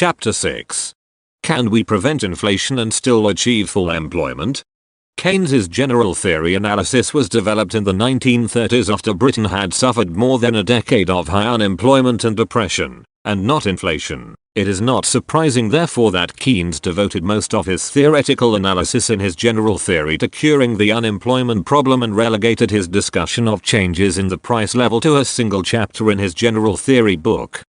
Chapter 6. Can we prevent inflation and still achieve full employment? Keynes's general theory analysis was developed in the 1930s after Britain had suffered more than a decade of high unemployment and depression, and not inflation. It is not surprising therefore that Keynes devoted most of his theoretical analysis in his general theory to curing the unemployment problem and relegated his discussion of changes in the price level to a single chapter in his general theory book.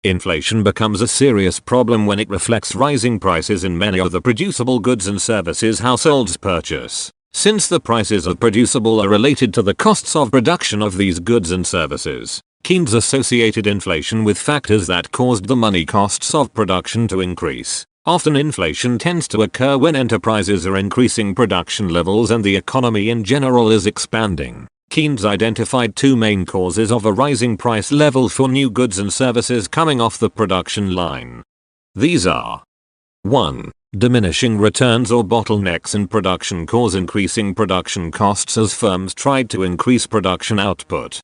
Inflation becomes a serious problem when it reflects rising prices in many of the producible goods and services households purchase. Since the prices of producible are related to the costs of production of these goods and services, Keynes associated inflation with factors that caused the money costs of production to increase. Often inflation tends to occur when enterprises are increasing production levels and the economy in general is expanding. Keynes identified two main causes of a rising price level for new goods and services coming off the production line. These are: 1. Diminishing returns or bottlenecks in production cause increasing production costs as firms tried to increase production output.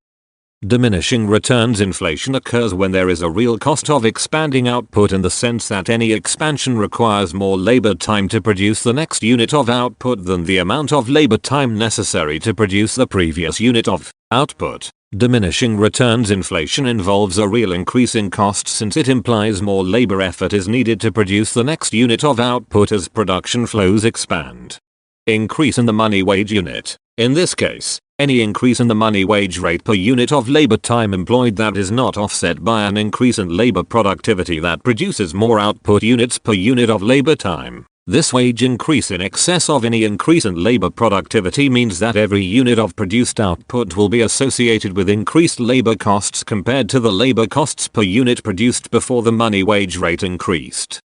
Diminishing returns inflation occurs when there is a real cost of expanding output in the sense that any expansion requires more labor time to produce the next unit of output than the amount of labor time necessary to produce the previous unit of output. Diminishing returns inflation involves a real increase in cost since it implies more labor effort is needed to produce the next unit of output as production flows expand. Increase in the money wage unit. In this case, any increase in the money wage rate per unit of labor time employed that is not offset by an increase in labor productivity that produces more output units per unit of labor time. This wage increase in excess of any increase in labor productivity means that every unit of produced output will be associated with increased labor costs compared to the labor costs per unit produced before the money wage rate increased.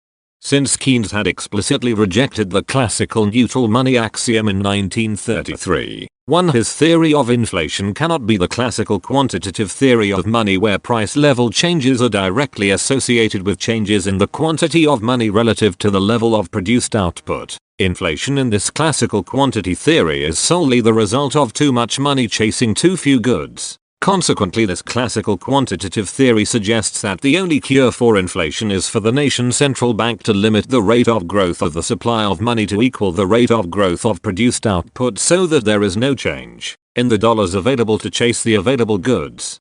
Since Keynes had explicitly rejected the classical neutral money axiom in 1933, his theory of inflation cannot be the classical quantitative theory of money where price level changes are directly associated with changes in the quantity of money relative to the level of produced output. Inflation in this classical quantity theory is solely the result of too much money chasing too few goods. Consequently, this classical quantitative theory suggests that the only cure for inflation is for the nation's central bank to limit the rate of growth of the supply of money to equal the rate of growth of produced output so that there is no change in the dollars available to chase the available goods.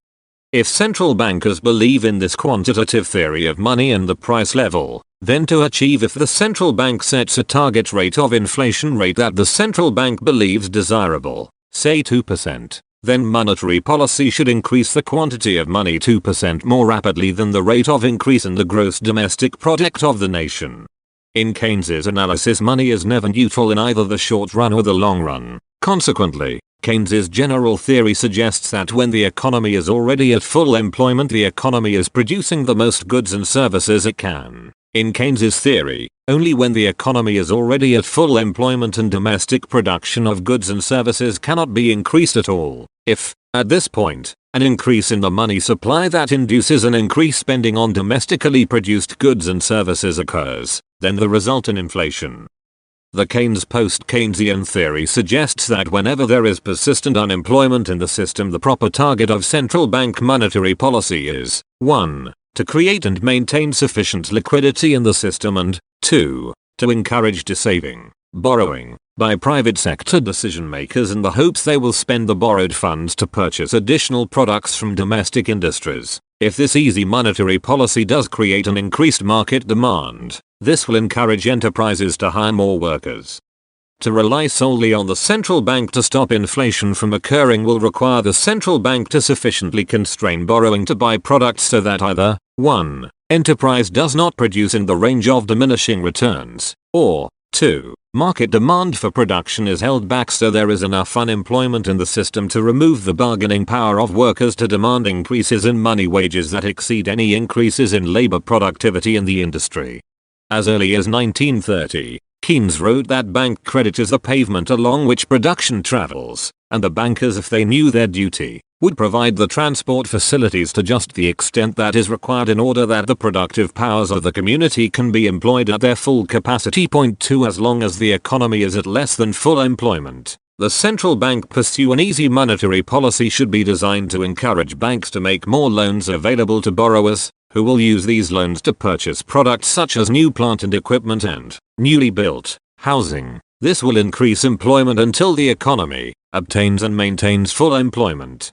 If central bankers believe in this quantitative theory of money and the price level, then to achieve if the central bank sets a target rate of inflation rate that the central bank believes desirable, say 2%. Then monetary policy should increase the quantity of money 2% more rapidly than the rate of increase in the gross domestic product of the nation. In Keynes's analysis, money is never neutral in either the short run or the long run. Consequently, Keynes's general theory suggests that when the economy is already at full employment, the economy is producing the most goods and services it can. In Keynes's theory, only when the economy is already at full employment and domestic production of goods and services cannot be increased at all. If, at this point, an increase in the money supply that induces an increased spending on domestically produced goods and services occurs, then the result in inflation. The Keynes post-Keynesian theory suggests that whenever there is persistent unemployment in the system, the proper target of central bank monetary policy is 1. To create and maintain sufficient liquidity in the system and 2. To encourage saving, borrowing, by private sector decision makers in the hopes they will spend the borrowed funds to purchase additional products from domestic industries. If this easy monetary policy does create an increased market demand, this will encourage enterprises to hire more workers. To rely solely on the central bank to stop inflation from occurring will require the central bank to sufficiently constrain borrowing to buy products so that either 1. Enterprise does not produce in the range of diminishing returns, or 2. Market demand for production is held back so there is enough unemployment in the system to remove the bargaining power of workers to demand increases in money wages that exceed any increases in labor productivity in the industry. As early as 1930, Keynes wrote that bank credit is the pavement along which production travels, and the bankers, if they knew their duty, would provide the transport facilities to just the extent that is required in order that the productive powers of the community can be employed at their full capacity. Point 2. As long as the economy is at less than full employment, the central bank pursue an easy monetary policy should be designed to encourage banks to make more loans available to borrowers, who will use these loans to purchase products such as new plant and equipment and newly built housing. This will increase employment until the economy obtains and maintains full employment.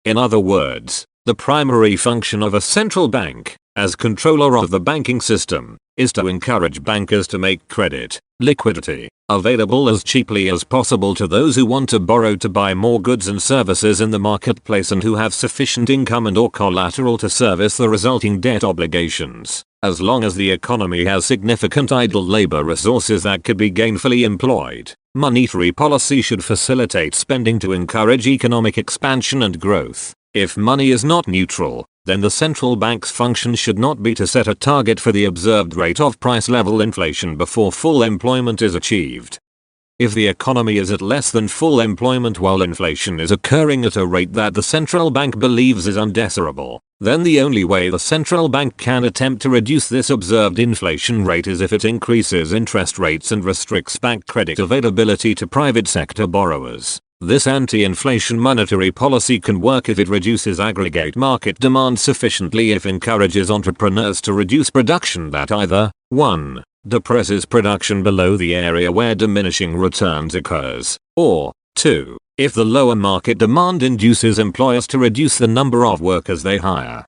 In other words, the primary function of a central bank, as controller of the banking system, is to encourage bankers to make credit, liquidity, available as cheaply as possible to those who want to borrow to buy more goods and services in the marketplace and who have sufficient income and/or collateral to service the resulting debt obligations. As long as the economy has significant idle labor resources that could be gainfully employed, monetary policy should facilitate spending to encourage economic expansion and growth. If money is not neutral, then the central bank's function should not be to set a target for the observed rate of price level inflation before full employment is achieved. If the economy is at less than full employment while inflation is occurring at a rate that the central bank believes is undesirable, then the only way the central bank can attempt to reduce this observed inflation rate is if it increases interest rates and restricts bank credit availability to private sector borrowers. This anti-inflation monetary policy can work if it reduces aggregate market demand sufficiently, if encourages entrepreneurs to reduce production that either 1. depresses production below the area where diminishing returns occurs, or 2. if the lower market demand induces employers to reduce the number of workers they hire.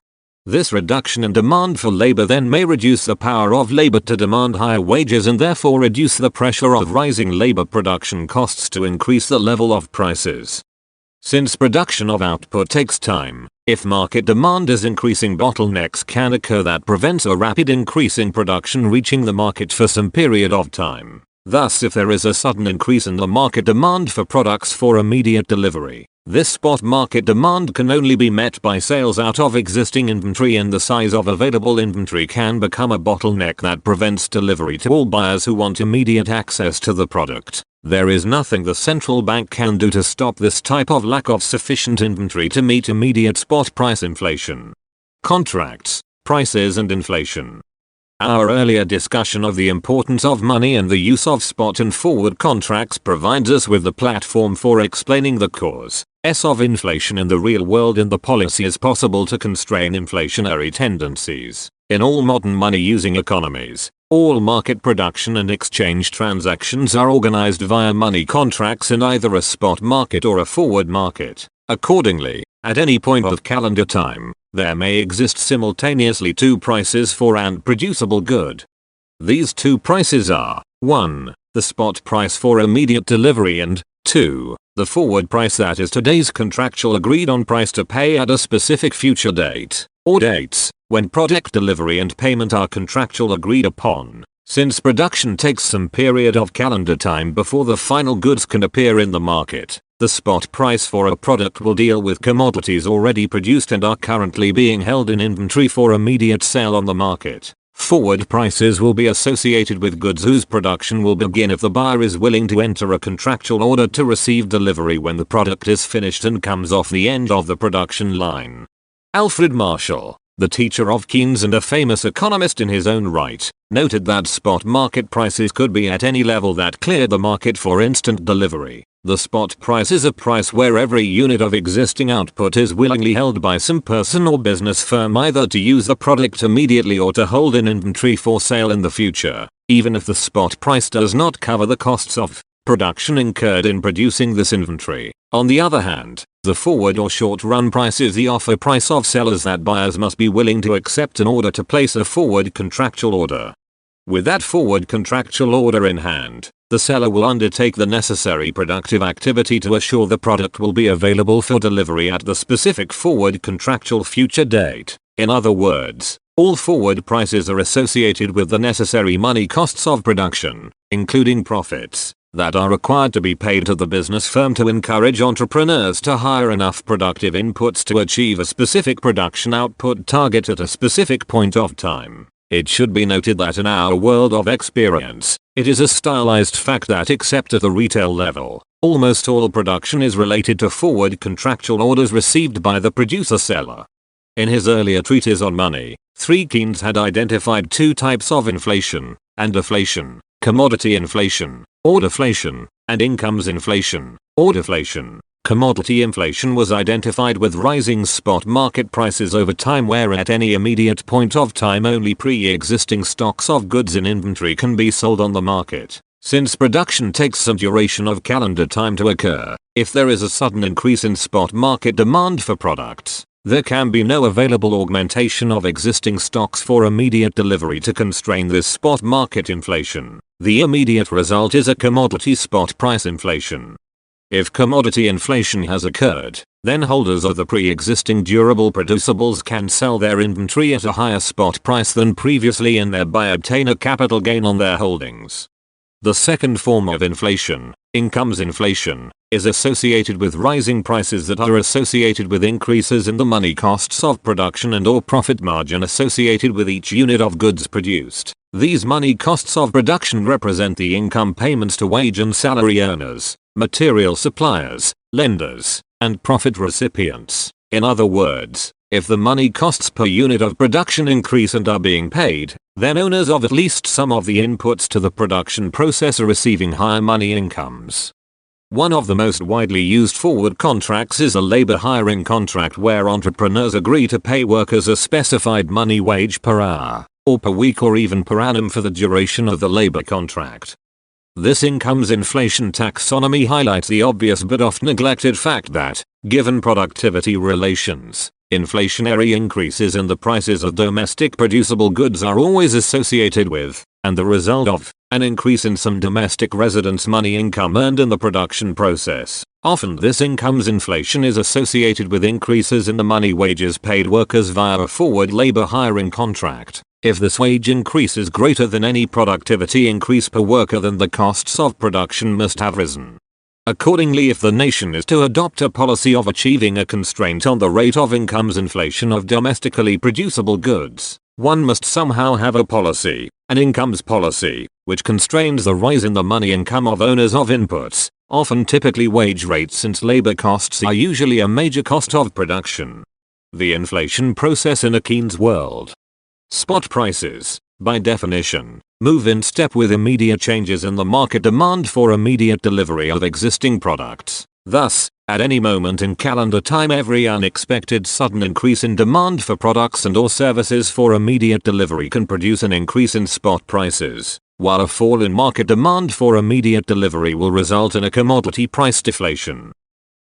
This reduction in demand for labor then may reduce the power of labor to demand higher wages and therefore reduce the pressure of rising labor production costs to increase the level of prices. Since production of output takes time, if market demand is increasing, bottlenecks can occur that prevents a rapid increase in production reaching the market for some period of time. Thus, if there is a sudden increase in the market demand for products for immediate delivery, this spot market demand can only be met by sales out of existing inventory, and the size of available inventory can become a bottleneck that prevents delivery to all buyers who want immediate access to the product. There is nothing the central bank can do to stop this type of lack of sufficient inventory to meet immediate spot price inflation. Contracts, prices and inflation. Our earlier discussion of the importance of money and the use of spot and forward contracts provides us with the platform for explaining the cause of inflation in the real world and the policies possible to constrain inflationary tendencies. In all modern money-using economies, all market production and exchange transactions are organized via money contracts in either a spot market or a forward market. Accordingly, at any point of calendar time, there may exist simultaneously two prices for an producible good. These two prices are 1. the spot price for immediate delivery, and 2. the forward price, that is today's contractual agreed on price to pay at a specific future date, or dates, when product delivery and payment are contractual agreed upon. Since production takes some period of calendar time before the final goods can appear in the market, the spot price for a product will deal with commodities already produced and are currently being held in inventory for immediate sale on the market. Forward prices will be associated with goods whose production will begin if the buyer is willing to enter a contractual order to receive delivery when the product is finished and comes off the end of the production line. Alfred Marshall, the teacher of Keynes and a famous economist in his own right, noted that spot market prices could be at any level that cleared the market for instant delivery. The spot price is a price where every unit of existing output is willingly held by some person or business firm either to use the product immediately or to hold in inventory for sale in the future, even if the spot price does not cover the costs of production incurred in producing this inventory. On the other hand, the forward or short-run price is the offer price of sellers that buyers must be willing to accept in order to place a forward contractual order. With that forward contractual order in hand, the seller will undertake the necessary productive activity to assure the product will be available for delivery at the specific forward contractual future date. In other words, all forward prices are associated with the necessary money costs of production, including profits, that are required to be paid to the business firm to encourage entrepreneurs to hire enough productive inputs to achieve a specific production output target at a specific point of time. It should be noted that in our world of experience, it is a stylized fact that except at the retail level, almost all production is related to forward contractual orders received by the producer-seller. In his earlier treatise on money, Keynes had identified two types of inflation and deflation: commodity inflation, or deflation, and incomes inflation, or deflation. Commodity inflation was identified with rising spot market prices over time, where at any immediate point of time only pre-existing stocks of goods in inventory can be sold on the market. Since production takes some duration of calendar time to occur, if there is a sudden increase in spot market demand for products, there can be no available augmentation of existing stocks for immediate delivery to constrain this spot market inflation. The immediate result is a commodity spot price inflation. If commodity inflation has occurred, then holders of the pre-existing durable producibles can sell their inventory at a higher spot price than previously and thereby obtain a capital gain on their holdings. The second form of inflation, incomes inflation, is associated with rising prices that are associated with increases in the money costs of production and/or profit margin associated with each unit of goods produced. These money costs of production represent the income payments to wage and salary earners, material suppliers, lenders, and profit recipients. In other words, if the money costs per unit of production increase and are being paid, then owners of at least some of the inputs to the production process are receiving higher money incomes. One of the most widely used forward contracts is a labor hiring contract, where entrepreneurs agree to pay workers a specified money wage per hour, or per week, or even per annum for the duration of the labor contract. This incomes inflation taxonomy highlights the obvious but oft neglected fact that, given productivity relations, inflationary increases in the prices of domestic producible goods are always associated with, and the result of, an increase in some domestic residents' money income earned in the production process. Often this incomes inflation is associated with increases in the money wages paid workers via a forward labor hiring contract. If this wage increase is greater than any productivity increase per worker, then the costs of production must have risen. Accordingly, if the nation is to adopt a policy of achieving a constraint on the rate of incomes inflation of domestically producible goods, one must somehow have a policy, an incomes policy, which constrains the rise in the money income of owners of inputs, often typically wage rates, since labor costs are usually a major cost of production. The inflation process in a Keynes world. Spot prices, by definition, move in step with immediate changes in the market demand for immediate delivery of existing products. Thus, at any moment in calendar time, every unexpected sudden increase in demand for products and/or services for immediate delivery can produce an increase in spot prices, while a fall in market demand for immediate delivery will result in a commodity price deflation.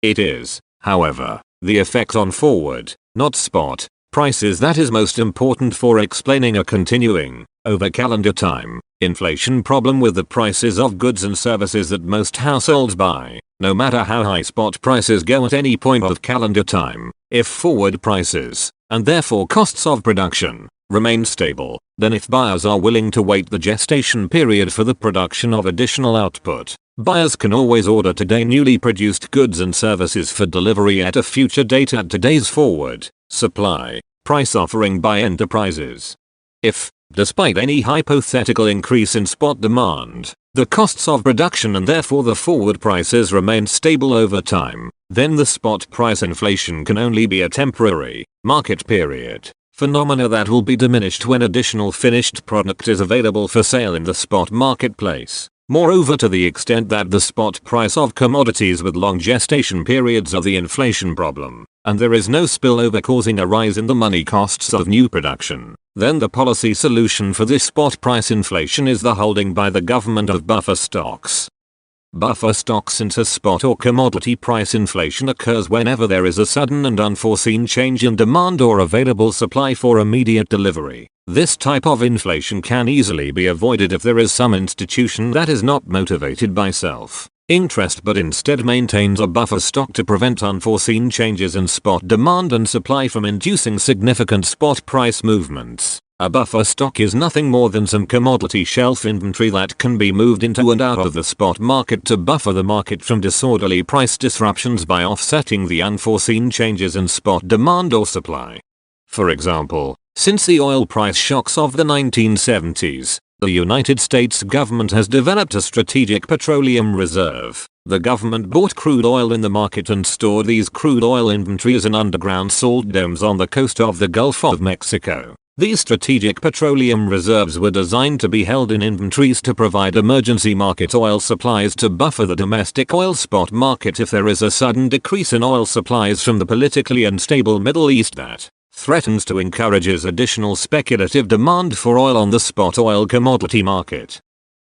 It is, however, the effect on forward, not spot, prices that is most important for explaining a continuing, over calendar time, inflation problem with the prices of goods and services that most households buy, no matter how high spot prices go at any point of calendar time. If forward prices, and therefore costs of production, remain stable, then if buyers are willing to wait the gestation period for the production of additional output, buyers can always order today newly produced goods and services for delivery at a future date at today's forward supply price offering by enterprises. If, despite any hypothetical increase in spot demand, the costs of production and therefore the forward prices remain stable over time, then the spot price inflation can only be a temporary, market period phenomena that will be diminished when additional finished product is available for sale in the spot marketplace. Moreover, to the extent that the spot price of commodities with long gestation periods are the inflation problem, and there is no spillover causing a rise in the money costs of new production, then the policy solution for this spot price inflation is the holding by the government of buffer stocks. Buffer stocks. Since a spot or commodity price inflation occurs whenever there is a sudden and unforeseen change in demand or available supply for immediate delivery, this type of inflation can easily be avoided if there is some institution that is not motivated by self-interest but instead maintains a buffer stock to prevent unforeseen changes in spot demand and supply from inducing significant spot price movements. A buffer stock is nothing more than some commodity shelf inventory that can be moved into and out of the spot market to buffer the market from disorderly price disruptions by offsetting the unforeseen changes in spot demand or supply. For example, since the oil price shocks of the 1970s, the United States government has developed a strategic petroleum reserve. The government bought crude oil in the market and stored these crude oil inventories in underground salt domes on the coast of the Gulf of Mexico. These strategic petroleum reserves were designed to be held in inventories to provide emergency market oil supplies to buffer the domestic oil spot market if there is a sudden decrease in oil supplies from the politically unstable Middle East that threatens to encourage additional speculative demand for oil on the spot oil commodity market.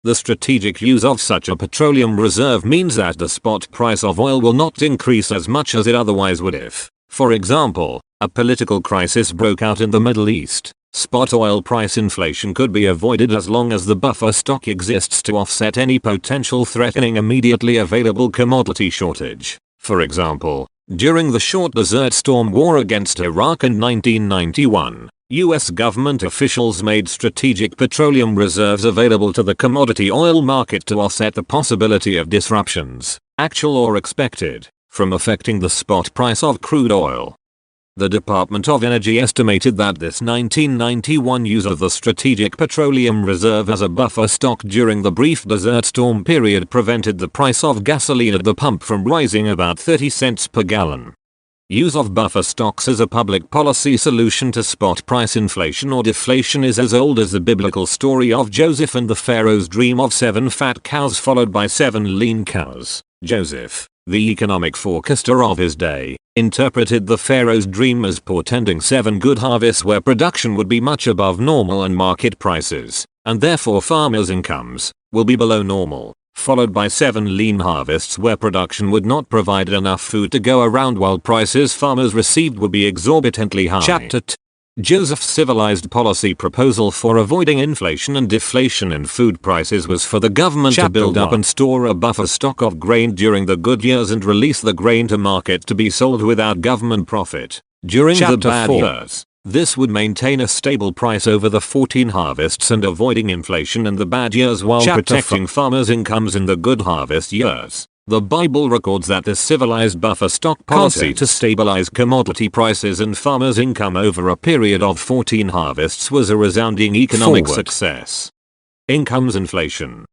The strategic use of such a petroleum reserve means that the spot price of oil will not increase as much as it otherwise would if, for example, a political crisis broke out in the Middle East. Spot oil price inflation could be avoided as long as the buffer stock exists to offset any potential threatening immediately available commodity shortage. For example, during the short Desert Storm war against Iraq in 1991, US government officials made strategic petroleum reserves available to the commodity oil market to offset the possibility of disruptions, actual or expected, from affecting the spot price of crude oil. The Department of Energy estimated that this 1991 use of the Strategic Petroleum Reserve as a buffer stock during the brief Desert Storm period prevented the price of gasoline at the pump from rising about 30 cents per gallon. Use of buffer stocks as a public policy solution to spot price inflation or deflation is as old as the biblical story of Joseph and the Pharaoh's dream of 7 fat cows followed by 7 lean cows. Joseph, the economic forecaster of his day, interpreted the Pharaoh's dream as portending 7 good harvests where production would be much above normal and market prices, and therefore farmers' incomes, will be below normal, followed by 7 lean harvests where production would not provide enough food to go around while prices farmers received would be exorbitantly high. Chapter 2. Joseph's civilized policy proposal for avoiding inflation and deflation in food prices was for the government to build up and store a buffer stock of grain during the good years and release the grain to market to be sold without government profit during the bad years. This would maintain a stable price over the 14 harvests and avoiding inflation in the bad years while protecting farmers' incomes in the good harvest years. The Bible records that this civilized buffer stock policy to stabilize commodity prices and farmers' income over a period of 14 harvests was a resounding economic success. Incomes inflation.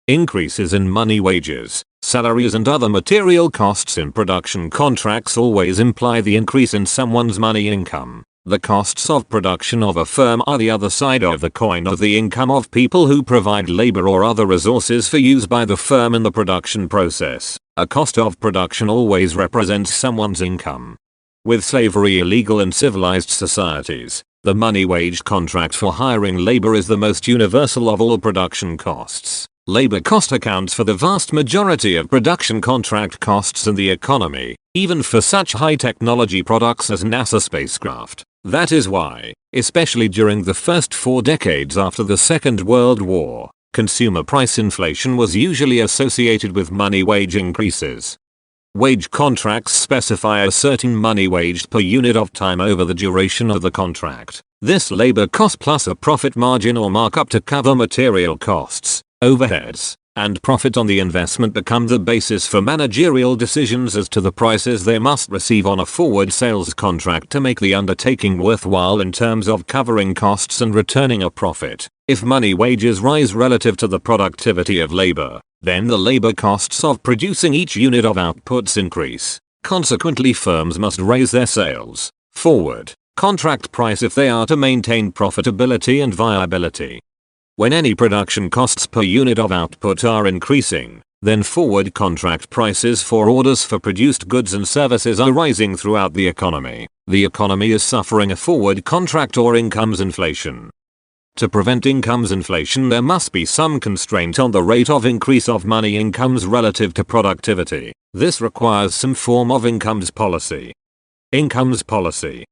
Increases in money wages, salaries and other material costs in production contracts always imply the increase in someone's money income. The costs of production of a firm are the other side of the coin of the income of people who provide labor or other resources for use by the firm in the production process. A cost of production always represents someone's income. With slavery illegal in civilized societies, the money-wage contract for hiring labor is the most universal of all production costs. Labor cost accounts for the vast majority of production contract costs in the economy, even for such high-technology products as NASA spacecraft. That is why, especially during the first 4 decades after the Second World War, consumer price inflation was usually associated with money wage increases. Wage contracts specify a certain money waged per unit of time over the duration of the contract. This labor cost plus a profit margin or markup to cover material costs, overheads, and profit on the investment become the basis for managerial decisions as to the prices they must receive on a forward sales contract to make the undertaking worthwhile in terms of covering costs and returning a profit. If money wages rise relative to the productivity of labor, then the labor costs of producing each unit of outputs increase. Consequently, firms must raise their sales forward contract price if they are to maintain profitability and viability. When any production costs per unit of output are increasing, then forward contract prices for orders for produced goods and services are rising throughout the economy. The economy is suffering a forward contract or incomes inflation. To prevent incomes inflation, there must be some constraint on the rate of increase of money incomes relative to productivity. This requires some form of incomes policy. Incomes policy.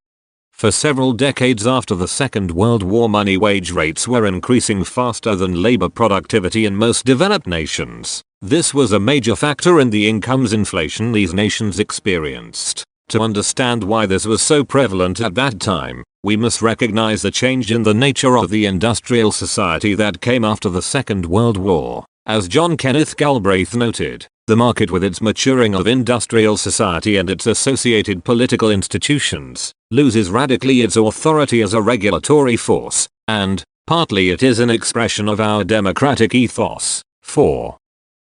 For several decades after the Second World War, money wage rates were increasing faster than labor productivity in most developed nations. This was a major factor in the incomes inflation these nations experienced. To understand why this was so prevalent at that time, we must recognize the change in the nature of the industrial society that came after the Second World War. As John Kenneth Galbraith noted, the market with its maturing of industrial society and its associated political institutions loses radically its authority as a regulatory force, and, partly it is an expression of our democratic ethos. 4.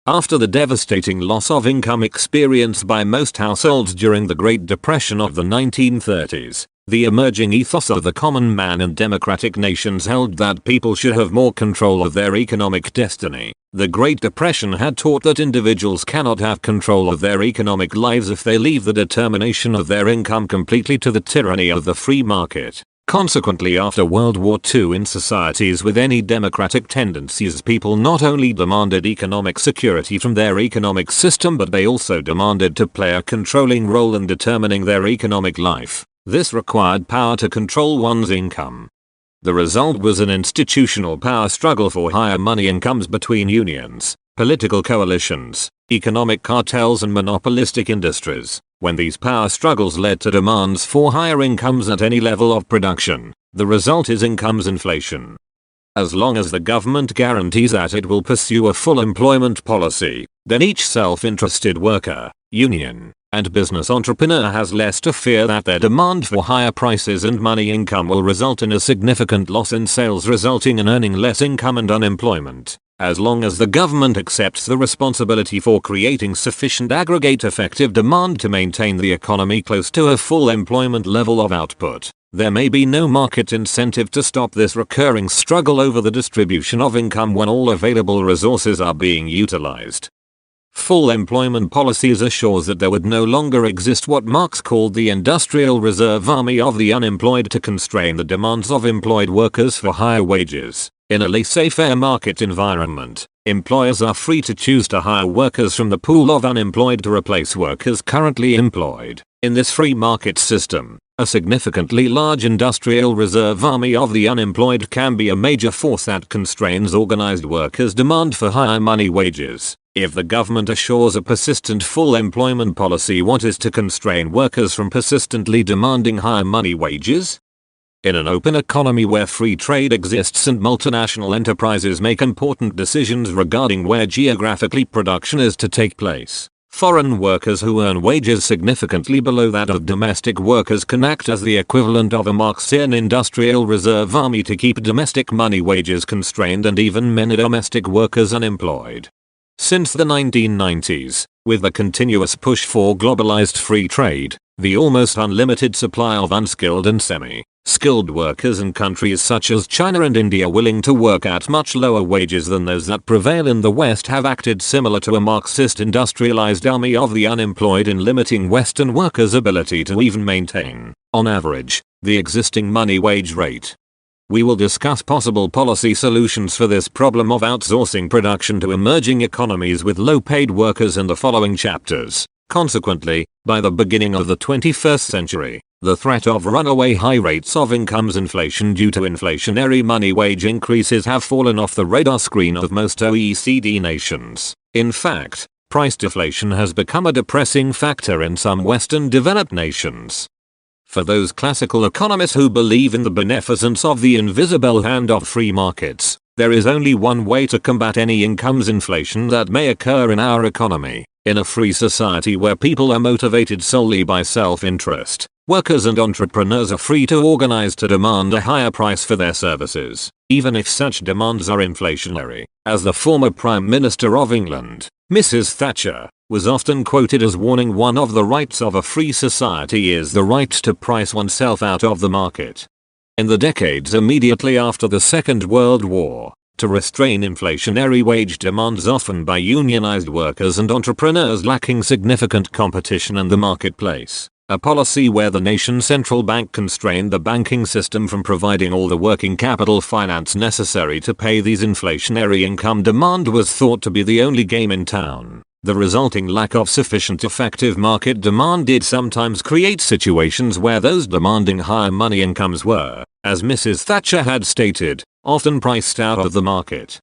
After the devastating loss of income experienced by most households during the Great Depression of the 1930s, The emerging ethos of the common man in democratic nations held that people should have more control of their economic destiny. The Great Depression had taught that individuals cannot have control of their economic lives if they leave the determination of their income completely to the tyranny of the free market. Consequently, after World War II, in societies with any democratic tendencies, people not only demanded economic security from their economic system, but they also demanded to play a controlling role in determining their economic life. This required power to control one's income. The result was an institutional power struggle for higher money incomes between unions, political coalitions, economic cartels and monopolistic industries. When these power struggles led to demands for higher incomes at any level of production, the result is incomes inflation. As long as the government guarantees that it will pursue a full employment policy, then each self-interested worker, union, and business entrepreneur has less to fear that their demand for higher prices and money income will result in a significant loss in sales, resulting in earning less income and unemployment. As long as the government accepts the responsibility for creating sufficient aggregate effective demand to maintain the economy close to a full employment level of output, there may be no market incentive to stop this recurring struggle over the distribution of income when all available resources are being utilized. Full employment policies assures that there would no longer exist what Marx called the industrial reserve army of the unemployed to constrain the demands of employed workers for higher wages. In a laissez-faire market environment, employers are free to choose to hire workers from the pool of unemployed to replace workers currently employed. In this free market system, a significantly large industrial reserve army of the unemployed can be a major force that constrains organized workers' demand for higher money wages. If the government assures a persistent full employment policy, what is to constrain workers from persistently demanding higher money wages? In an open economy where free trade exists and multinational enterprises make important decisions regarding where geographically production is to take place, foreign workers who earn wages significantly below that of domestic workers can act as the equivalent of a Marxian industrial reserve army to keep domestic money wages constrained and even many domestic workers unemployed. Since the 1990s, with the continuous push for globalized free trade, the almost unlimited supply of unskilled and semi-skilled workers in countries such as China and India willing to work at much lower wages than those that prevail in the West have acted similar to a Marxist industrialized army of the unemployed in limiting Western workers' ability to even maintain, on average, the existing money wage rate. We will discuss possible policy solutions for this problem of outsourcing production to emerging economies with low-paid workers in the following chapters. Consequently, by the beginning of the 21st century, the threat of runaway high rates of incomes inflation due to inflationary money wage increases have fallen off the radar screen of most OECD nations. In fact, price deflation has become a depressing factor in some Western developed nations. For those classical economists who believe in the beneficence of the invisible hand of free markets, there is only one way to combat any incomes inflation that may occur in our economy. In a free society where people are motivated solely by self-interest, workers and entrepreneurs are free to organize to demand a higher price for their services, even if such demands are inflationary. As the former Prime Minister of England, Mrs. Thatcher, was often quoted as warning, one of the rights of a free society is the right to price oneself out of the market. In the decades immediately after the Second World War, to restrain inflationary wage demands often by unionized workers and entrepreneurs lacking significant competition in the marketplace, a policy where the nation's central bank constrained the banking system from providing all the working capital finance necessary to pay these inflationary income demand was thought to be the only game in town. The resulting lack of sufficient effective market demand did sometimes create situations where those demanding higher money incomes were, as Mrs. Thatcher had stated, often priced out of the market.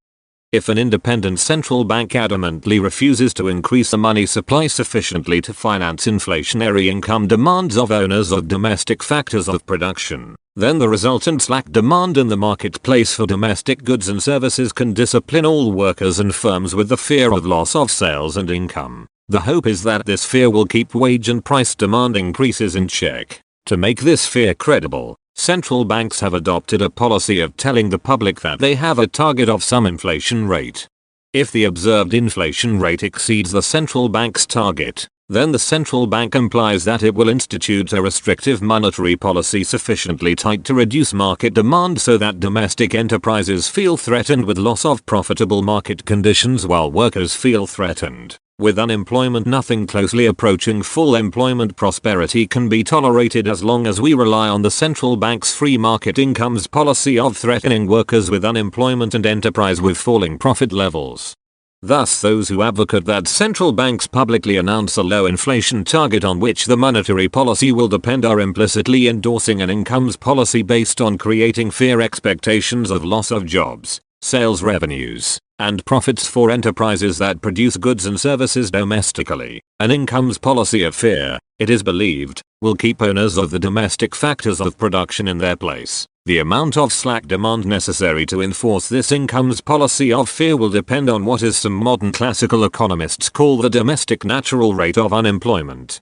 If an independent central bank adamantly refuses to increase the money supply sufficiently to finance inflationary income demands of owners of domestic factors of production, then the resultant slack demand in the marketplace for domestic goods and services can discipline all workers and firms with the fear of loss of sales and income. The hope is that this fear will keep wage and price demand increases in check. To make this fear credible, central banks have adopted a policy of telling the public that they have a target of some inflation rate. If the observed inflation rate exceeds the central bank's target, then the central bank implies that it will institute a restrictive monetary policy sufficiently tight to reduce market demand so that domestic enterprises feel threatened with loss of profitable market conditions while workers feel threatened. With unemployment nothing closely approaching full employment, prosperity can be tolerated as long as we rely on the central bank's free market incomes policy of threatening workers with unemployment and enterprise with falling profit levels. Thus those who advocate that central banks publicly announce a low inflation target on which the monetary policy will depend are implicitly endorsing an incomes policy based on creating fear expectations of loss of jobs, sales revenues, and profits for enterprises that produce goods and services domestically. An incomes policy of fear, it is believed, will keep owners of the domestic factors of production in their place. The amount of slack demand necessary to enforce this incomes policy of fear will depend on what some modern classical economists call the domestic natural rate of unemployment.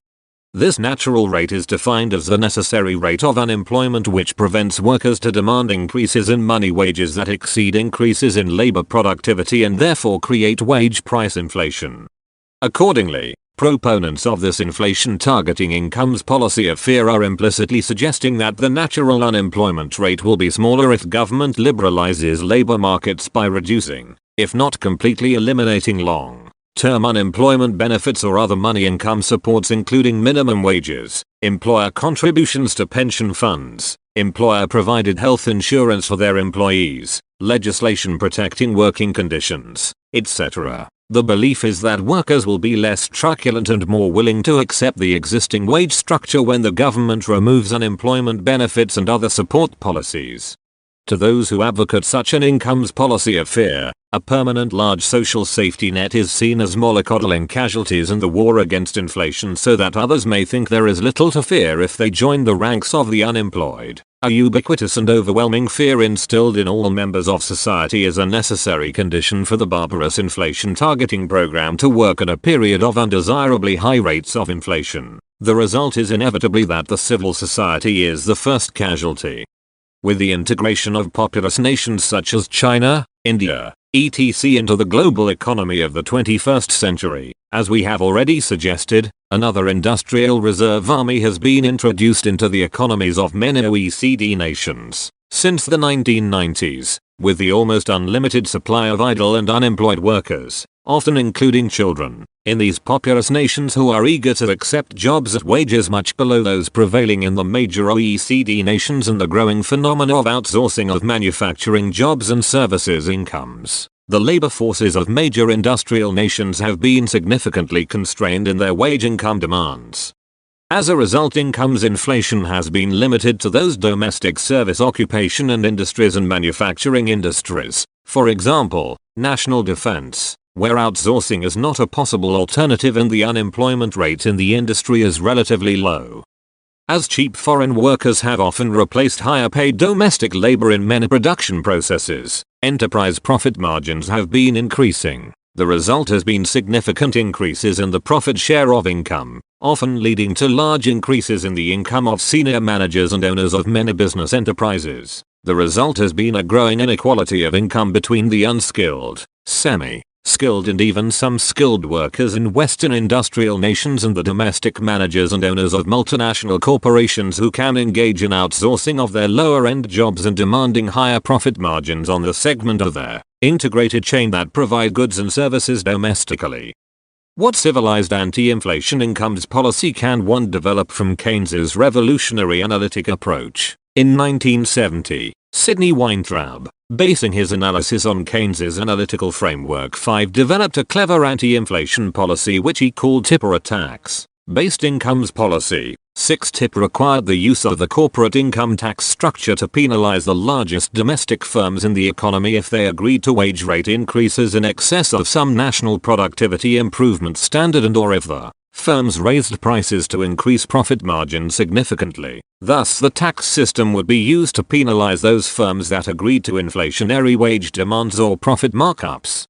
This natural rate is defined as the necessary rate of unemployment which prevents workers to demand increases in money wages that exceed increases in labor productivity and therefore create wage price inflation. Accordingly, proponents of this inflation targeting incomes policy of fear are implicitly suggesting that the natural unemployment rate will be smaller if government liberalizes labor markets by reducing, if not completely eliminating, long-term unemployment benefits or other money income supports including minimum wages, employer contributions to pension funds, employer-provided health insurance for their employees, legislation protecting working conditions, etc. The belief is that workers will be less truculent and more willing to accept the existing wage structure when the government removes unemployment benefits and other support policies. To those who advocate such an incomes policy of fear, a permanent large social safety net is seen as mollycoddling casualties in the war against inflation so that others may think there is little to fear if they join the ranks of the unemployed. A ubiquitous and overwhelming fear instilled in all members of society is a necessary condition for the barbarous inflation targeting program to work at a period of undesirably high rates of inflation. The result is inevitably that the civil society is the first casualty. With the integration of populous nations such as China, India, etc. into the global economy of the 21st century, as we have already suggested, another industrial reserve army has been introduced into the economies of many OECD nations. Since the 1990s, with the almost unlimited supply of idle and unemployed workers, often including children, in these populous nations who are eager to accept jobs at wages much below those prevailing in the major OECD nations and the growing phenomena of outsourcing of manufacturing jobs and services incomes, the labor forces of major industrial nations have been significantly constrained in their wage income demands. As a result, incomes inflation has been limited to those domestic service occupation and industries and manufacturing industries, for example, national defense, where outsourcing is not a possible alternative and the unemployment rate in the industry is relatively low. As cheap foreign workers have often replaced higher paid domestic labor in many production processes, enterprise profit margins have been increasing. The result has been significant increases in the profit share of income, often leading to large increases in the income of senior managers and owners of many business enterprises. The result has been a growing inequality of income between the unskilled, semi-skilled and even some skilled workers in Western industrial nations and the domestic managers and owners of multinational corporations who can engage in outsourcing of their lower-end jobs and demanding higher profit margins on the segment of their integrated chain that provide goods and services domestically. What civilized anti-inflation incomes policy can one develop from Keynes's revolutionary analytic approach? In 1970, Sidney Weintraub, basing his analysis on Keynes's analytical framework 5, developed a clever anti-inflation policy which he called Tipper tax-based incomes policy. 6. Tipper required the use of the corporate income tax structure to penalize the largest domestic firms in the economy if they agreed to wage rate increases in excess of some national productivity improvement standard and or if the firms raised prices to increase profit margins significantly. Thus the tax system would be used to penalize those firms that agreed to inflationary wage demands or profit markups.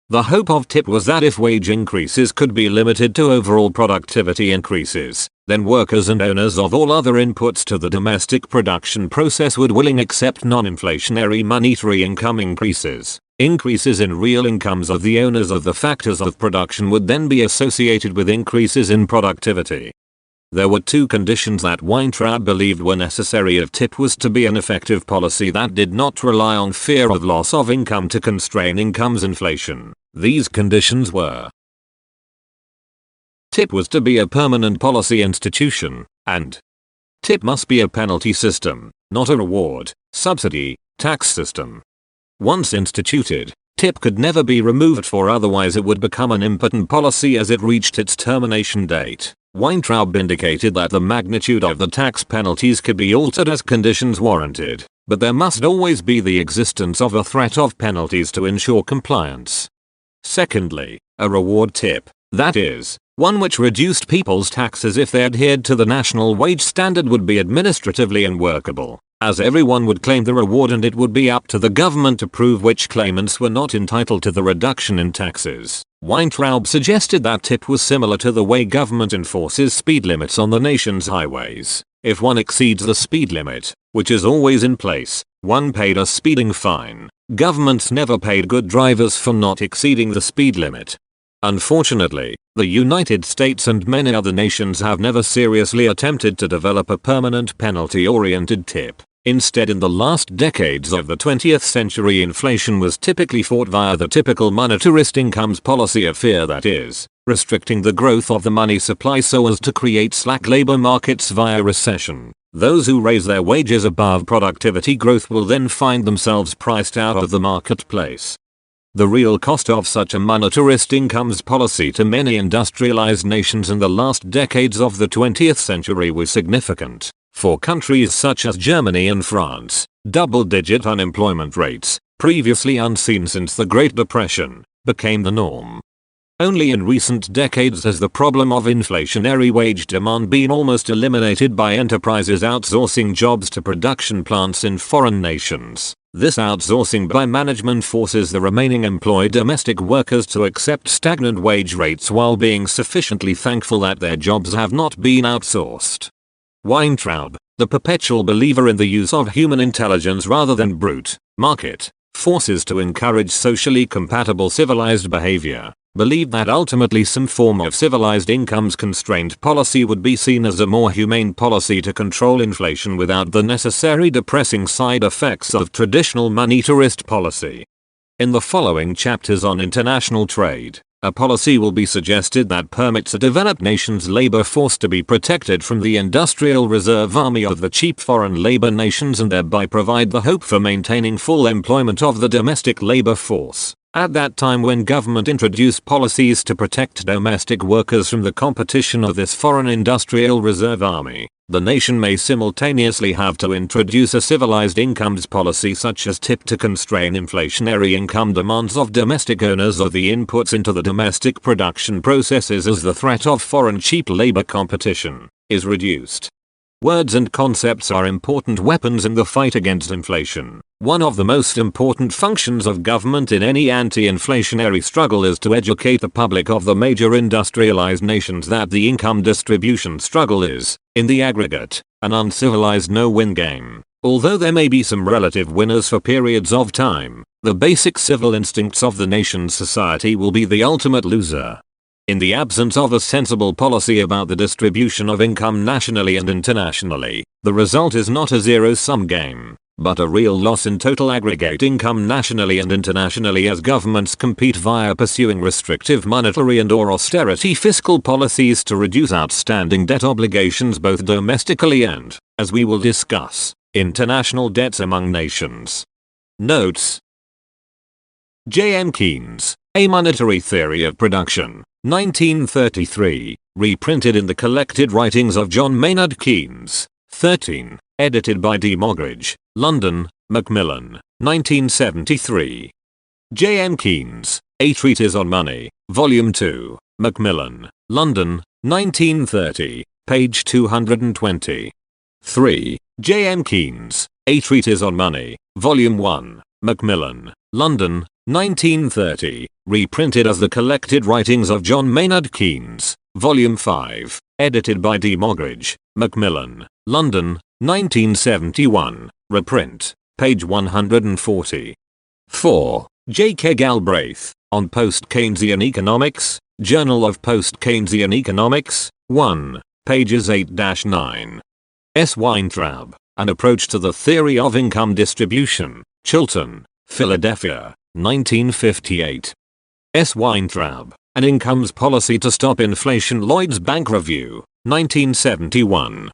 The hope of Tipper was that if wage increases could be limited to overall productivity increases, then workers and owners of all other inputs to the domestic production process would willingly accept non-inflationary monetary income increases. Increases in real incomes of the owners of the factors of production would then be associated with increases in productivity. There were two conditions that Weintraub believed were necessary if TIP was to be an effective policy that did not rely on fear of loss of income to constrain incomes inflation. These conditions were: TIP was to be a permanent policy institution, and TIP must be a penalty system, not a reward, subsidy, tax system. Once instituted, TIP could never be removed, for otherwise it would become an impotent policy as it reached its termination date. Weintraub indicated that the magnitude of the tax penalties could be altered as conditions warranted, but there must always be the existence of a threat of penalties to ensure compliance. Secondly, a reward TIP, that is, one which reduced people's taxes if they adhered to the national wage standard, would be administratively unworkable, as everyone would claim the reward and it would be up to the government to prove which claimants were not entitled to the reduction in taxes. Weintraub suggested that TIP was similar to the way government enforces speed limits on the nation's highways. If one exceeds the speed limit, which is always in place, one paid a speeding fine. Governments never paid good drivers for not exceeding the speed limit. Unfortunately, the United States and many other nations have never seriously attempted to develop a permanent penalty-oriented TIP. Instead, in the last decades of the 20th century, inflation was typically fought via the typical monetarist incomes policy of fear, that is, restricting the growth of the money supply so as to create slack labor markets via recession. Those who raise their wages above productivity growth will then find themselves priced out of the marketplace. The real cost of such a monetarist incomes policy to many industrialized nations in the last decades of the 20th century was significant. For countries such as Germany and France, double-digit unemployment rates, previously unseen since the Great Depression, became the norm. Only in recent decades has the problem of inflationary wage demand been almost eliminated by enterprises outsourcing jobs to production plants in foreign nations. This outsourcing by management forces the remaining employed domestic workers to accept stagnant wage rates while being sufficiently thankful that their jobs have not been outsourced. Weintraub, the perpetual believer in the use of human intelligence rather than brute market forces to encourage socially compatible civilized behavior, believed that ultimately some form of civilized incomes constrained policy would be seen as a more humane policy to control inflation without the necessary depressing side effects of traditional monetarist policy. In the following chapters on international trade, a policy will be suggested that permits a developed nation's labor force to be protected from the industrial reserve army of the cheap foreign labor nations and thereby provide the hope for maintaining full employment of the domestic labor force. At that time, when government introduced policies to protect domestic workers from the competition of this foreign industrial reserve army, the nation may simultaneously have to introduce a civilized incomes policy such as TIP to constrain inflationary income demands of domestic owners of the inputs into the domestic production processes as the threat of foreign cheap labor competition is reduced. Words and concepts are important weapons in the fight against inflation. One of the most important functions of government in any anti-inflationary struggle is to educate the public of the major industrialized nations that the income distribution struggle is, in the aggregate, an uncivilized no-win game. Although there may be some relative winners for periods of time, the basic civil instincts of the nation's society will be the ultimate loser. In the absence of a sensible policy about the distribution of income nationally and internationally, the result is not a zero-sum game, but a real loss in total aggregate income nationally and internationally as governments compete via pursuing restrictive monetary and/or austerity fiscal policies to reduce outstanding debt obligations both domestically and, as we will discuss, international debts among nations. Notes: J.M. Keynes, A Monetary Theory of Production, 1933, reprinted in the collected writings of John Maynard Keynes, 13, edited by D. Moggridge, London, Macmillan, 1973. J.M. Keynes, A Treatise on Money, Volume 2, Macmillan, London, 1930, page 220. 3. J.M. Keynes, A Treatise on Money, Volume 1, Macmillan, London, 1930, reprinted as the collected writings of John Maynard Keynes, Volume 5, edited by D. Moggridge, Macmillan, London, 1971, reprint, page 140. 4. J. K. Galbraith, on Post-Keynesian Economics, Journal of Post-Keynesian Economics, 1, pages 8-9. S. Weintraub, An Approach to the Theory of Income Distribution, Chilton, Philadelphia, 1958. S. Weintraub, An Incomes Policy to Stop Inflation, Lloyd's Bank Review, 1971.